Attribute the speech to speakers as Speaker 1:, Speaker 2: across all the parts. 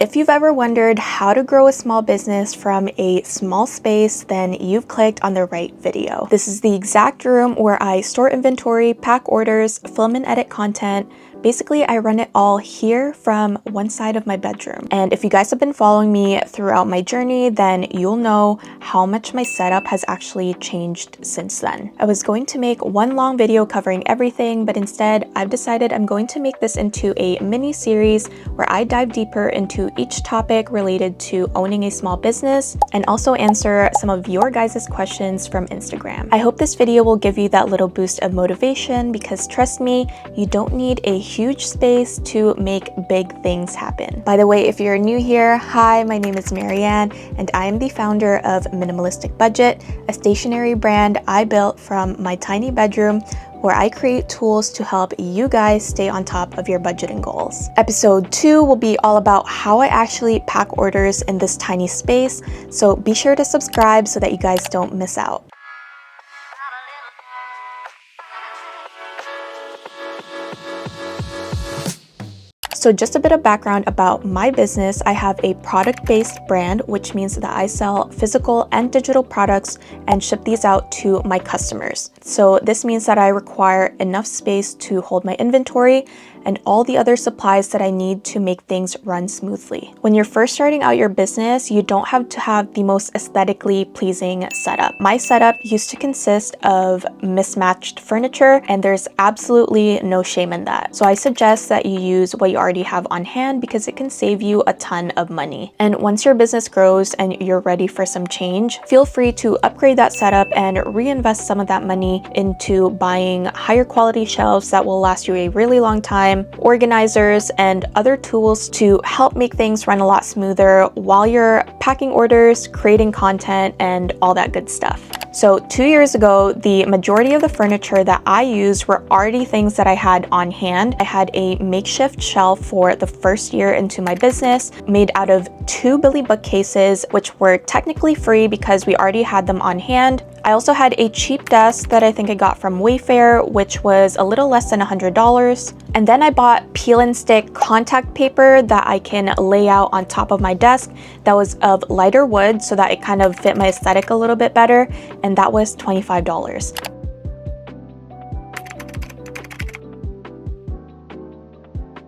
Speaker 1: If you've ever wondered how to grow a small business from a small space, then you've clicked on the right video. This is the exact room where I store inventory, pack orders, film and edit content. Basically, I run it all here from one side of my bedroom. And if you guys have been following me throughout my journey, then you'll know how much my setup has actually changed since then. I was going to make one long video covering everything, but instead I've decided I'm going to make this into a mini series where I dive deeper into each topic related to owning a small business and also answer some of your guys' questions from Instagram. I hope this video will give you that little boost of motivation because trust me, you don't need a huge space to make big things happen. By the way, if you're new here, hi, my name is Marianne and I am the founder of Minimalistic Budget, a stationery brand I built from my tiny bedroom where I create tools to help you guys stay on top of your budgeting goals. Episode 2 will be all about how I actually pack orders in this tiny space, so be sure to subscribe so that you guys don't miss out. So just a bit of background about my business. I have a product-based brand, which means that I sell physical and digital products and ship these out to my customers. So this means that I require enough space to hold my inventory and all the other supplies that I need to make things run smoothly. When you're first starting out your business, you don't have to have the most aesthetically pleasing setup. My setup used to consist of mismatched furniture, and there's absolutely no shame in that. So I suggest that you use what you already have on hand because it can save you a ton of money. And once your business grows and you're ready for some change, feel free to upgrade that setup and reinvest some of that money into buying higher quality shelves that will last you a really long time, organizers, and other tools to help make things run a lot smoother while you're packing orders, creating content, and all that good stuff. So 2 years ago, the majority of the furniture that I used were already things that I had on hand. I had a makeshift shelf for the first year into my business made out of 2 Billy bookcases, which were technically free because we already had them on hand. I also had a cheap desk that I think I got from Wayfair, which was a little less than $100. And then I bought peel and stick contact paper that I can lay out on top of my desk that was of lighter wood so that it kind of fit my aesthetic a little bit better, and that was $25.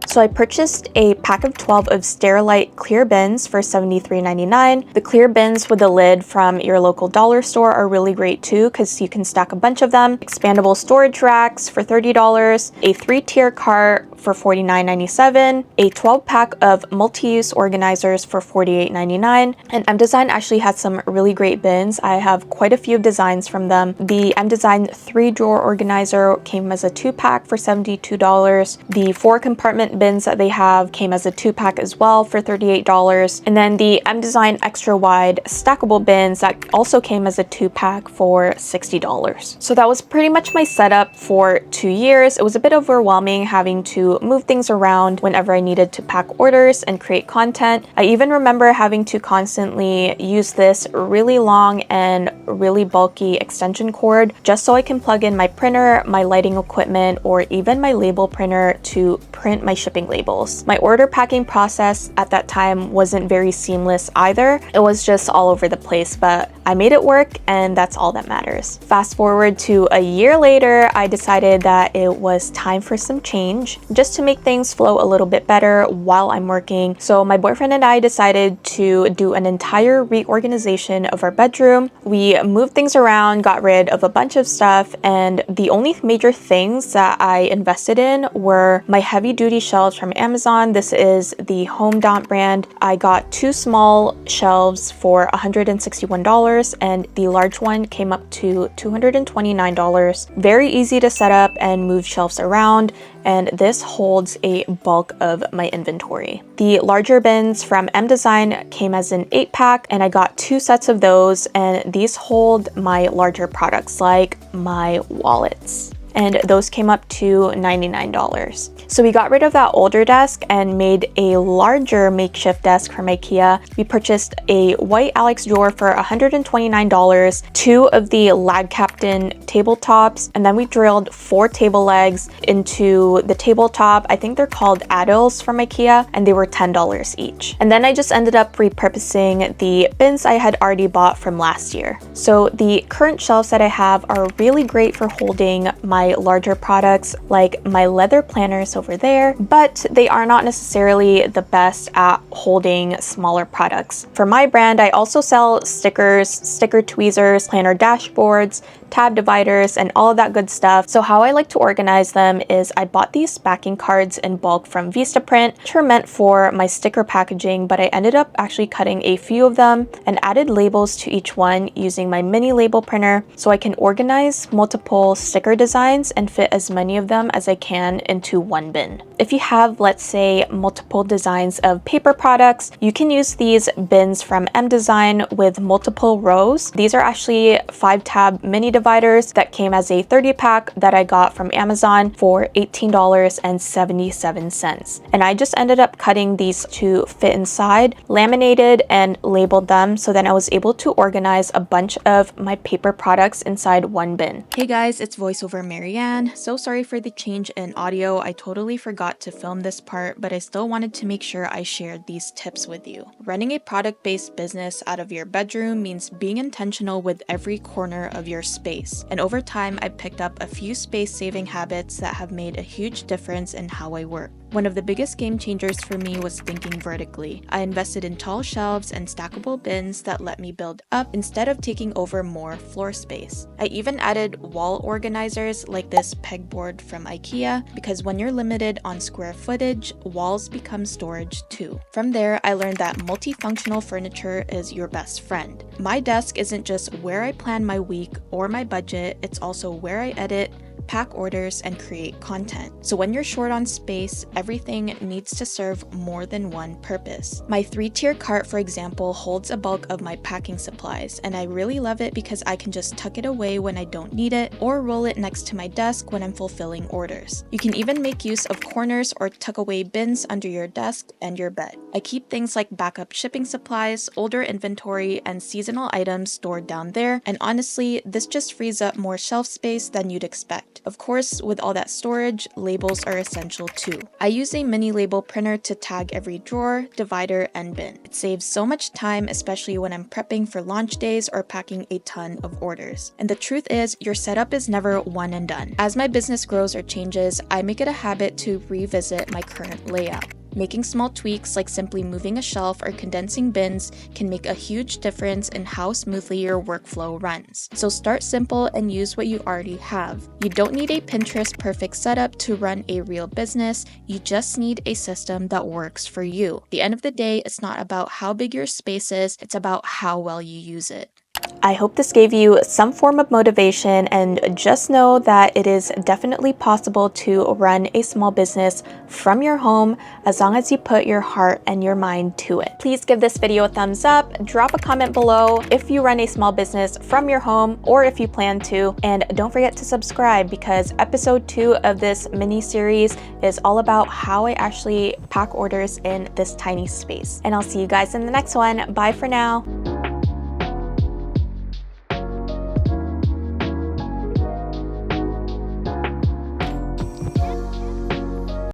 Speaker 1: So I purchased a pack of 12 of Sterilite clear bins for $73.99. The clear bins with the lid from your local dollar store are really great too because you can stack a bunch of them. Expandable storage racks for $30, a 3-tier cart for $49.97, a 12-pack of multi-use organizers for $48.99, and M-Design actually has some really great bins. I have quite a few designs from them. The M-Design 3-drawer organizer came as a 2-pack for $72. The 4-compartment bins that they have came as a 2-pack as well for $38. And then the M-Design extra wide stackable bins that also came as a 2-pack for $60. So that was pretty much my setup for 2 years. It was a bit overwhelming having to move things around whenever I needed to pack orders and create content. I even remember having to constantly use this really long and really bulky extension cord just so I can plug in my printer, my lighting equipment, or even my label printer to print my shipping labels. My order packing process at that time wasn't very seamless either. It was just all over the place, but I made it work and that's all that matters. Fast forward to a year later, I decided that it was time for some change just to make things flow a little bit better while I'm working. So my boyfriend and I decided to do an entire reorganization of our bedroom. We moved things around, got rid of a bunch of stuff, and the only major things that I invested in were my heavy duty shelves from Amazon. This is the Home Dot brand. I got 2 small shelves for $161 and the large one came up to $229. Very easy to set up and move shelves around, and this holds a bulk of my inventory. The larger bins from M-Design came as an 8-pack and I got 2 sets of those, and these hold my larger products like my wallets. and those came up to $99. So we got rid of that older desk and made a larger makeshift desk from IKEA. We purchased a white Alex drawer for $129, 2 of the Lag Captain tabletops, and then we drilled 4 table legs into the tabletop. I think they're called Adils from IKEA, and they were $10 each. And then I just ended up repurposing the bins I had already bought from last year. So the current shelves that I have are really great for holding my larger products, like my leather planners over there, but they are not necessarily the best at holding smaller products. For my brand, I also sell stickers, sticker tweezers, planner dashboards, tab dividers, and all of that good stuff. So how I like to organize them is I bought these backing cards in bulk from Vistaprint, which were meant for my sticker packaging, but I ended up actually cutting a few of them and added labels to each one using my mini label printer so I can organize multiple sticker designs and fit as many of them as I can into one bin. If you have, let's say, multiple designs of paper products, you can use these bins from M Design with multiple rows. These are actually 5-tab mini dividers that came as a 30-pack that I got from Amazon for $18.77. And I just ended up cutting these to fit inside, laminated, and labeled them, so then I was able to organize a bunch of my paper products inside one bin. Hey guys, it's voiceover Marianne. So sorry for the change in audio. I totally forgot to film this part, but I still wanted to make sure I shared these tips with you. Running a product-based business out of your bedroom means being intentional with every corner of your space. And over time, I've picked up a few space-saving habits that have made a huge difference in how I work. One of the biggest game changers for me was thinking vertically. I invested in tall shelves and stackable bins that let me build up instead of taking over more floor space. I even added wall organizers like this pegboard from IKEA, because when you're limited on square footage, walls become storage too. From there, I learned that multifunctional furniture is your best friend. My desk isn't just where I plan my week or my budget, it's also where I edit, pack orders, and create content. So when you're short on space, everything needs to serve more than one purpose. My 3-tier cart, for example, holds a bulk of my packing supplies, and I really love it because I can just tuck it away when I don't need it or roll it next to my desk when I'm fulfilling orders. You can even make use of corners or tuck away bins under your desk and your bed. I keep things like backup shipping supplies, older inventory, and seasonal items stored down there, and honestly, this just frees up more shelf space than you'd expect. Of course, with all that storage, labels are essential too. I use a mini label printer to tag every drawer, divider, and bin. It saves so much time, especially when I'm prepping for launch days or packing a ton of orders. And the truth is, your setup is never one and done. As my business grows or changes, I make it a habit to revisit my current layout. Making small tweaks like simply moving a shelf or condensing bins can make a huge difference in how smoothly your workflow runs. So start simple and use what you already have. You don't need a Pinterest perfect setup to run a real business, you just need a system that works for you. At the end of the day, it's not about how big your space is, it's about how well you use it. I hope this gave you some form of motivation, and just know that it is definitely possible to run a small business from your home as long as you put your heart and your mind to it. Please give this video a thumbs up, drop a comment below if you run a small business from your home or if you plan to, and don't forget to subscribe because episode 2 of this mini series is all about how I actually pack orders in this tiny space. And I'll see you guys in the next one. Bye for now.